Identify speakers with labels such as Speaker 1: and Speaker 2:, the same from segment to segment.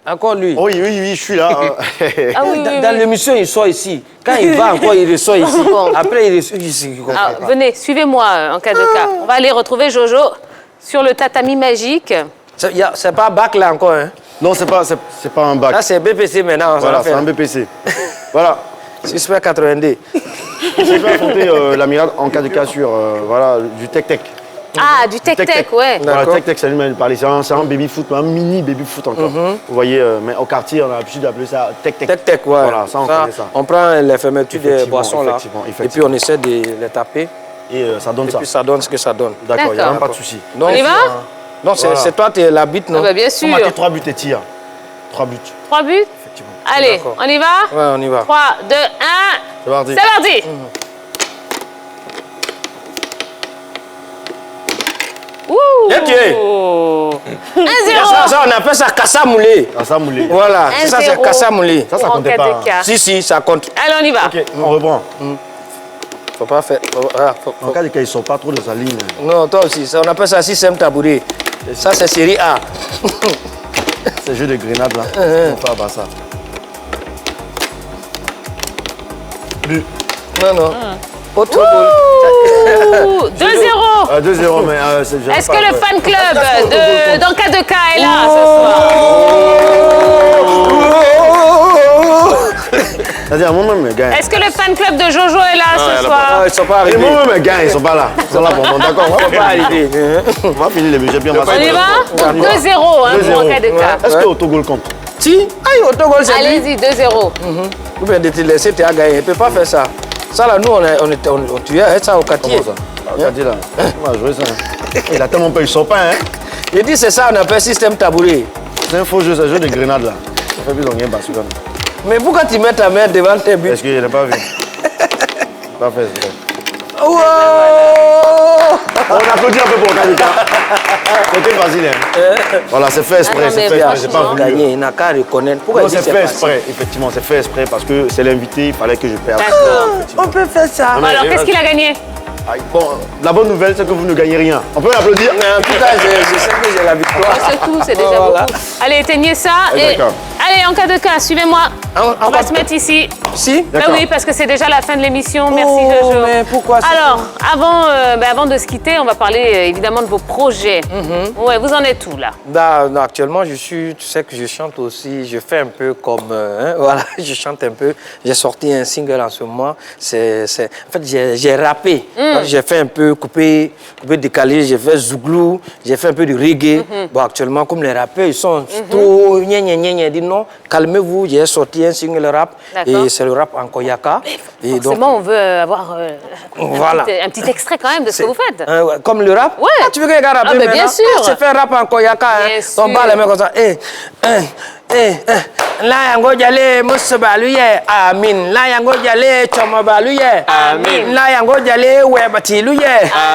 Speaker 1: Encore lui.
Speaker 2: Oui, je suis là.
Speaker 1: Ah oui, dans l'émission, il sort ici. Quand il va encore, il ressort ici. Bon. Après, il ressort ici.
Speaker 3: Venez, suivez-moi en cas de cas. On va aller retrouver Jojo sur le tatami magique.
Speaker 1: C'est pas bac là encore, hein?
Speaker 2: Non, c'est pas un bac.
Speaker 1: Là, c'est BPC maintenant.
Speaker 2: Voilà, c'est un BPC. Voilà.
Speaker 1: Suspect 82.
Speaker 2: Je vais affronter l'amiral en cas de cas sur voilà, du tech-tech.
Speaker 3: Ah, du tech-tech, ouais.
Speaker 2: Voilà, tech-tech, ça lui parler. C'est un baby-foot, un mini baby-foot encore. Vous voyez, mais au quartier, on a l'habitude d'appeler ça tech-tech.
Speaker 1: Tech-tech, ouais.
Speaker 2: Voilà, ça, on connaît ça.
Speaker 1: On prend les fermetures des boissons là. Et puis on essaie de les taper.
Speaker 2: Et ça donne ça.
Speaker 1: Et puis ça donne ce que ça donne.
Speaker 2: D'accord, il n'y a même pas de souci.
Speaker 3: On y va?
Speaker 1: Non, c'est toi, tu es l'arbitre, non?
Speaker 3: Bah, bien sûr.
Speaker 2: On marque 3 buts et tir. 3 buts.
Speaker 3: 3 buts?
Speaker 2: Effectivement.
Speaker 3: Allez, on y va?
Speaker 1: Ouais, on y va.
Speaker 3: 3, 2, 1.
Speaker 2: C'est parti.
Speaker 3: C'est parti. Ouh!
Speaker 1: Bien tué.
Speaker 3: 1-0.
Speaker 1: Ça, on appelle ça Kassamoulé.
Speaker 2: Kassamoulé.
Speaker 1: Voilà, ça c'est Kassamoulé.
Speaker 2: Ça comptait pas.
Speaker 1: Si, ça compte.
Speaker 3: Allez, on y va.
Speaker 2: Ok, on reprend.
Speaker 1: Faut pas faire.
Speaker 2: En cas de cas, ils ne sont pas trop de sa ligne.
Speaker 1: Non, toi aussi, on appelle ça système tabouret. Ça, c'est série A.
Speaker 2: Ces jeux de grenade là, on fait pas ça. Plus.
Speaker 1: Non. Autre goal.
Speaker 3: 2-0.
Speaker 2: 2-0, mais
Speaker 3: Est-ce que le fan club de Danka de K est là ce soir?
Speaker 2: C'est-à-dire, moi-même, gagne.
Speaker 3: Est-ce que le fan club de Jojo est là ce soir?
Speaker 1: Ils sont pas
Speaker 2: Et
Speaker 1: arrivés.
Speaker 2: moi-même, gagne, ils sont pas là. Ils sont là pour moi, d'accord.
Speaker 1: Ils sont pas arrivés.
Speaker 2: On va finir les musées bien.
Speaker 3: On y va? 2-0 pour Danka de K.
Speaker 2: Est-ce que l'autogol compte?
Speaker 1: Si, autogol, c'est lui.
Speaker 3: Allez-y, 2-0.
Speaker 1: Ou bien de te laisser, tu as gagné. Il ne peut pas faire ça. Ça, là, nous, on tuait ça au quartier.
Speaker 2: Comment ça? Regardez là. On va jouer ça. Il a tellement peur, il sort pas, hein.
Speaker 1: Il dit, c'est ça, on appelle système tabouret.
Speaker 2: C'est un faux jeu, c'est un jeu de grenade là. Ça fait plus longtemps parce que.
Speaker 1: Mais pourquoi tu mets ta main devant tes buts?
Speaker 2: Est-ce qu'il n'a pas vu? Pas fait, c'est vrai.
Speaker 1: Wow!
Speaker 2: On applaudit un peu pour Kalika. C'était facile, hein. Voilà, c'est fait exprès,
Speaker 3: Ah non,
Speaker 2: c'est
Speaker 3: mais
Speaker 2: fait exprès, c'est pas
Speaker 3: franchement.
Speaker 2: voulu.
Speaker 1: Gagné, il n'a qu'à reconnaître. Pourquoi
Speaker 2: Non,
Speaker 1: il dit
Speaker 2: c'est
Speaker 1: c'est
Speaker 2: fait
Speaker 1: facile?
Speaker 2: exprès, effectivement, c'est fait exprès parce que c'est l'invité, il fallait que je perde.
Speaker 3: D'accord.
Speaker 1: On peut faire ça.
Speaker 2: Non, mais-
Speaker 3: Alors, qu'est-ce qu'il a gagné?
Speaker 2: Bon, la bonne nouvelle, c'est que vous ne gagnez rien. On peut l'applaudir?
Speaker 1: Mais en tout cas, je sais que j'ai la victoire.
Speaker 3: C'est tout, c'est déjà
Speaker 1: Voilà.
Speaker 3: beaucoup. Allez, éteignez ça.
Speaker 2: Ah,
Speaker 3: Et...
Speaker 2: d'accord.
Speaker 3: Allez, en cas de cas, suivez-moi. On va se mettre ici.
Speaker 1: Si?
Speaker 3: Ben
Speaker 2: D'accord.
Speaker 3: oui, parce que c'est déjà la fin de l'émission. Merci,
Speaker 1: Oh,
Speaker 3: Jojo.
Speaker 1: mais pourquoi c'est
Speaker 3: Alors, avant de se quitter, on va parler évidemment de vos projets. Ouais, vous en êtes où là?
Speaker 1: Non, actuellement, tu sais que je chante aussi, je fais un peu comme, voilà, je chante un peu. J'ai sorti un single en ce moment. En fait, j'ai rappé. Donc, j'ai fait un peu coupé, décalé, j'ai fait zouglou, j'ai fait un peu de reggae. Bon, actuellement, comme les rappeurs, ils sont trop gna gna gna gna, dit non, calmez-vous, j'ai sorti un single rap et c'est le rap en koyaka. Et donc,
Speaker 3: Forcément, on veut avoir
Speaker 1: Voilà.
Speaker 3: un petit extrait quand même de ce que vous faites.
Speaker 1: ouais, comme le rap?
Speaker 3: Ouais.
Speaker 1: Ah, tu veux que les gars rappent
Speaker 3: Ah, mais bien
Speaker 1: maintenant?
Speaker 3: sûr.
Speaker 1: Ah, j'ai fait un rap en koyaka.
Speaker 3: Bien sûr.
Speaker 1: On bat les mains comme ça. La yango jale musabaluye amin. La yango jale chomabaluye
Speaker 3: Amin.
Speaker 1: La yango jale webatiluye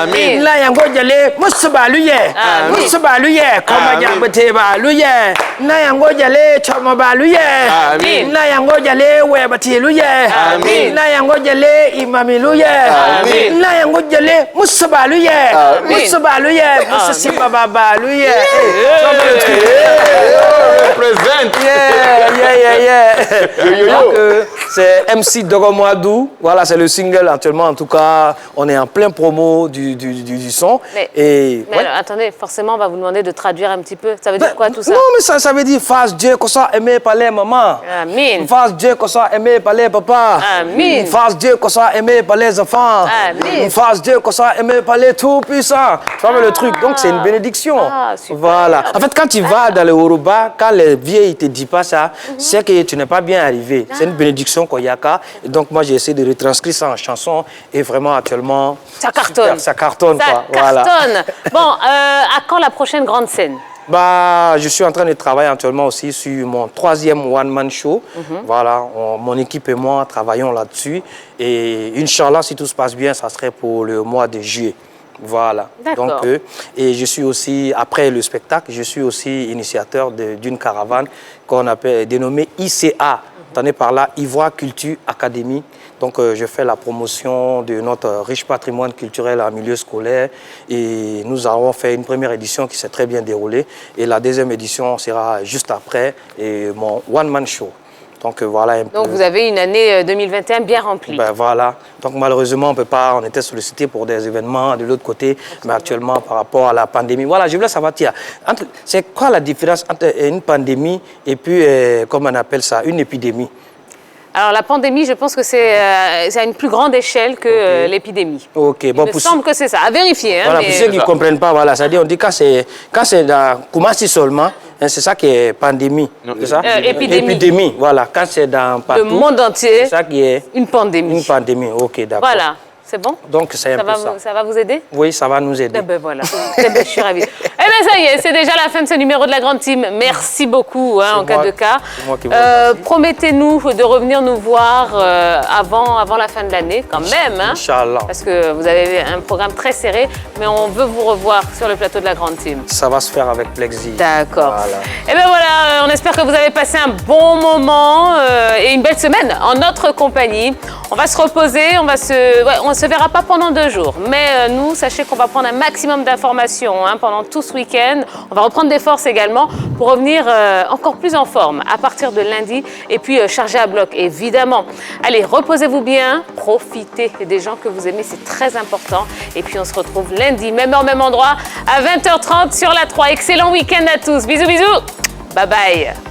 Speaker 3: Amin.
Speaker 1: La yango jale musabaluye
Speaker 3: Amin.
Speaker 1: musabaluye koma
Speaker 3: Amin.
Speaker 1: jambete baluye La yango jale chomabaluye
Speaker 3: Amin.
Speaker 1: La yango jale webatiluye
Speaker 3: Amin.
Speaker 1: La yango jale imamiluye
Speaker 3: Amin.
Speaker 1: La yango jale musabaluye
Speaker 3: Amin.
Speaker 1: musabaluye musababaluye.
Speaker 2: Présente.
Speaker 1: Donc, c'est MC Dogomoadou. Voilà, c'est le single actuellement. En tout cas, on est en plein promo du son.
Speaker 3: Mais
Speaker 1: ouais.
Speaker 3: alors, attendez, forcément, on va vous demander de traduire un petit peu. Ça veut dire quoi tout ça?
Speaker 1: Non, mais ça veut dire fasse Dieu qu'on soit aimé par les mamans.
Speaker 3: Amin.
Speaker 1: Fasse Dieu qu'on soit aimé par les papas.
Speaker 3: Amin.
Speaker 1: Fasse Dieu qu'on soit aimé par les enfants.
Speaker 3: Amin.
Speaker 1: Fasse Dieu qu'on soit aimé par les tout-puissants. Tu vois le truc? Donc, c'est une bénédiction.
Speaker 3: Ah, super.
Speaker 1: Voilà. En fait, quand tu vas dans le Yoruba, quand les vieux ne te disent pas ça, c'est que tu n'es pas bien arrivé. C'est une bénédiction koyaka. Et donc, moi, j'ai essayé de retranscrire ça en chanson. Et vraiment, actuellement,
Speaker 3: Ça cartonne.
Speaker 1: super, ça cartonne.
Speaker 3: Ça
Speaker 1: quoi. Voilà.
Speaker 3: cartonne. Bon, à quand la prochaine grande scène?
Speaker 1: Bah, je suis en train de travailler actuellement aussi sur mon 3e one-man show. Voilà, mon équipe et moi travaillons là-dessus. Et Inch'Allah, si tout se passe bien, ça serait pour le mois de juillet. Voilà.
Speaker 3: D'accord.
Speaker 1: Donc, et je suis aussi, après le spectacle, je suis aussi initiateur d'une caravane qu'on appelle dénommée ICA. Entendez par là, Ivoire Culture Academy. Donc, je fais la promotion de notre riche patrimoine culturel en milieu scolaire. Et nous avons fait une première édition qui s'est très bien déroulée. Et la deuxième édition sera juste après, et mon one-man show. Donc voilà un peu.
Speaker 3: Donc vous avez une année 2021 bien remplie.
Speaker 1: Ben voilà. Donc malheureusement, on peut pas, on était sollicité pour des événements de l'autre côté, mais actuellement par rapport à la pandémie. Voilà, je voulais savoir, c'est quoi la différence entre une pandémie et puis, comment on appelle ça, une épidémie?
Speaker 3: Alors la pandémie, je pense que c'est à une plus grande échelle que l'épidémie.
Speaker 1: Ok, bon,
Speaker 3: Il me semble que c'est ça. À vérifier. Hein,
Speaker 1: voilà,
Speaker 3: mais...
Speaker 1: pour ceux qui ne comprennent pas, voilà, c'est-à-dire on dit quand c'est dans Koumassi seulement, hein, c'est ça qui est pandémie. C'est ça?
Speaker 3: Épidémie.
Speaker 1: Épidémie, voilà. Quand c'est dans partout,
Speaker 3: le monde entier,
Speaker 1: c'est ça qui est
Speaker 3: une pandémie.
Speaker 1: une pandémie. Ok, d'accord.
Speaker 3: Voilà. C'est bon?
Speaker 1: Donc c'est un peu ça.
Speaker 3: Ça va vous aider?
Speaker 1: Oui, ça va nous aider.
Speaker 3: Eh ben voilà, eh ben, je suis ravie. Eh bien ça y est, c'est déjà la fin de ce numéro de la Grande Team. Merci beaucoup hein, en cas de cas. Promettez-nous de revenir nous voir avant la fin de l'année quand même. Hein,
Speaker 1: Inch'Allah.
Speaker 3: parce que vous avez un programme très serré, mais on veut vous revoir sur le plateau de la Grande Team.
Speaker 1: Ça va se faire avec plaisir.
Speaker 3: D'accord.
Speaker 1: Voilà.
Speaker 3: Et bien voilà, on espère que vous avez passé un bon moment et une belle semaine en notre compagnie. On va se reposer, on se verra pas pendant 2 jours. Mais nous, sachez qu'on va prendre un maximum d'informations hein, pendant tout ce week-end. On va reprendre des forces également pour revenir encore plus en forme à partir de lundi et puis chargé à bloc, évidemment. Allez, reposez-vous bien, profitez des gens que vous aimez, c'est très important. Et puis on se retrouve lundi, même heure, même endroit, à 20h30 sur la 3. Excellent week-end à tous. Bisous, bisous. Bye bye.